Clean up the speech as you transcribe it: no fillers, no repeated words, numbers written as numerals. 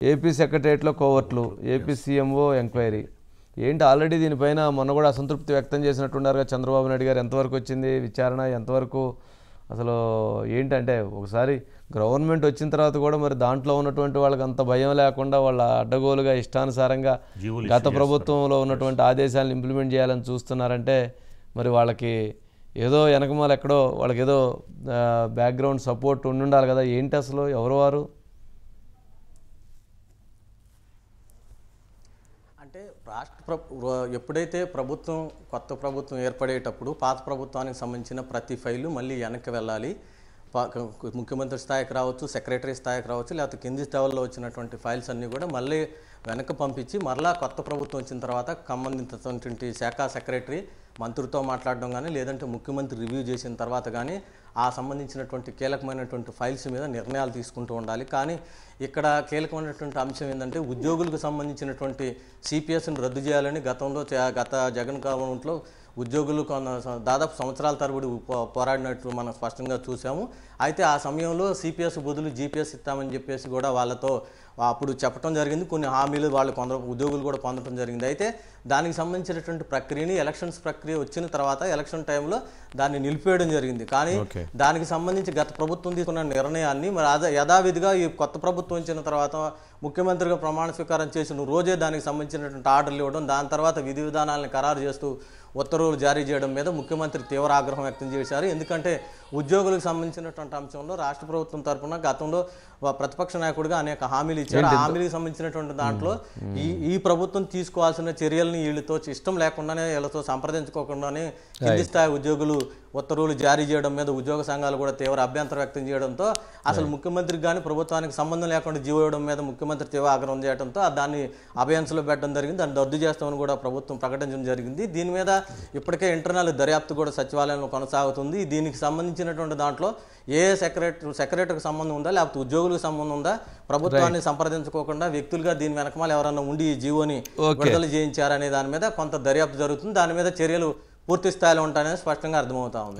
AP సెక్రటరియట్లో కోవర్ట్లు, AP CMO enquiry. ఏంటి ఆల్రెడీ దీనిపైన మొన్న కూడా అసంతృప్తి వ్యక్తం చేసినట్టున్నారుగా చంద్రబాబు నాయుడు గారు. ఎంతవరకు వచ్చింది విచారణ? ఎంతవరకు అసలు ఏంటంటే ఒకసారి గవర్నమెంట్ వచ్చిన తర్వాత కూడా మరి దాంట్లో ఉన్నటువంటి వాళ్ళకి అంత భయం లేకుండా వాళ్ళ అడ్డగోలుగా ఇష్టానుసారంగా గత ప్రభుత్వంలో ఉన్నటువంటి ఆదేశాలను ఇంప్లిమెంట్ చేయాలని చూస్తున్నారంటే మరి వాళ్ళకి ఏదో వెనకమాల ఎక్కడో వాళ్ళకి ఏదో బ్యాక్గ్రౌండ్ సపోర్ట్ ఉండాలి కదా. ఏంటి అసలు ఎవరు వారు? అంటే ఎప్పుడైతే కొత్త ప్రభుత్వం ఏర్పడేటప్పుడు పాత ప్రభుత్వానికి సంబంధించిన ప్రతి ఫైలు మళ్ళీ వెనక్కి వెళ్ళాలి. ముఖ్యమంత్రి స్థాయికి రావచ్చు, సెక్రటరీ స్థాయికి రావచ్చు, లేకపోతే కింది లెవెల్లో వచ్చినటువంటి ఫైల్స్ అన్నీ కూడా మళ్ళీ వెనక్కి పంపించి మరలా కొత్త ప్రభుత్వం వచ్చిన తర్వాత సంబంధించినటువంటి శాఖ సెక్రటరీ మంత్రితో మాట్లాడడం కానీ, లేదంటే ముఖ్యమంత్రి రివ్యూ చేసిన తర్వాత కానీ ఆ సంబంధించినటువంటి కీలకమైనటువంటి ఫైల్స్ మీద నిర్ణయాలు తీసుకుంటూ ఉండాలి. కానీ ఇక్కడ కీలకమైనటువంటి అంశం ఏంటంటే ఉద్యోగులకు సంబంధించినటువంటి సిపిఎస్ని రద్దు చేయాలని గత జగన్ గవర్నమెంట్లో ఉద్యోగులు దాదాపు సంవత్సరాల తరబడి పోరాడినట్టు మనం స్పష్టంగా చూసాము. అయితే ఆ సమయంలో సిపిఎస్ బదులు జీపీఎస్ ఇస్తామని చెప్పేసి కూడా వాళ్ళతో అప్పుడు చెప్పడం జరిగింది. కొన్ని హామీలు కొందరు ఉద్యోగులు కూడా పొందడం జరిగింది. అయితే దానికి సంబంధించినటువంటి ప్రక్రియని ఎలక్షన్స్ ప్రక్రియ వచ్చిన తర్వాత ఎలక్షన్ టైంలో దాన్ని నిలిపేయడం జరిగింది. కానీ దానికి సంబంధించి గత ప్రభుత్వం తీసుకున్న నిర్ణయాన్ని మరి యథావిధిగా ఈ కొత్త ప్రభుత్వం వచ్చిన తర్వాత ముఖ్యమంత్రిగా ప్రమాణ స్వీకారం చేసిన రోజే దానికి సంబంధించినటువంటి ఆర్డర్లు ఇవ్వడం, దాని తర్వాత విధి విధానాలను ఖరారు చేస్తూ ఉత్తర్వులు జారీ చేయడం మీద ముఖ్యమంత్రి తీవ్ర ఆగ్రహం వ్యక్తం చేశారు. ఎందుకంటే ఉద్యోగులకు సంబంధించినటువంటి అంశంలో రాష్ట్ర ప్రభుత్వం తరఫున గతంలో ప్రతిపక్ష నాయకుడిగా అనేక హామీలు ఇచ్చారు. ఆ హామీలకు సంబంధించినటువంటి దాంట్లో ఈ ప్రభుత్వం తీసుకోవాల్సిన చర్యలని వీళ్ళతో ఇష్టం లేకుండానే వీళ్ళతో సంప్రదించుకోకుండానే కింది స్థాయి ఉద్యోగులు ఉత్తర్వులు జారీ చేయడం మీద ఉద్యోగ సంఘాలు కూడా తీవ్ర అభ్యంతరం వ్యక్తం చేయడంతో అసలు ముఖ్యమంత్రికి కానీ ప్రభుత్వానికి సంబంధం లేకుండా జీవో ఇవ్వడం మీద ముఖ్యమంత్రి తీవ్ర ఆగ్రహం చేయడంతో దాన్ని అభయాన్స్లో పెట్టడం జరిగింది. దాన్ని రద్దు చేస్తామని కూడా ప్రభుత్వం ప్రకటించడం జరిగింది. దీని మీద ఇప్పటికే ఇంటర్నల్ దర్యాప్తు కూడా సచివాలయంలో కొనసాగుతుంది. దీనికి సంబంధించినటువంటి దాంట్లో ఏ సెక్రటరీకి సంబంధం ఉందా, లేకపోతే ఉద్యోగులకు సంబంధం ఉందా, ప్రభుత్వాన్ని సంప్రదించుకోకుండా వ్యక్తులుగా దీని వెనకమాల ఎవరన్నా ఉండి ఈ జీవోని విడుదల చేయించారనే దాని మీద కొంత దర్యాప్తు జరుగుతుంది. దాని మీద చర్యలు పూర్తి స్థాయిలో ఉంటాయని స్పష్టంగా అర్థమవుతా ఉంది.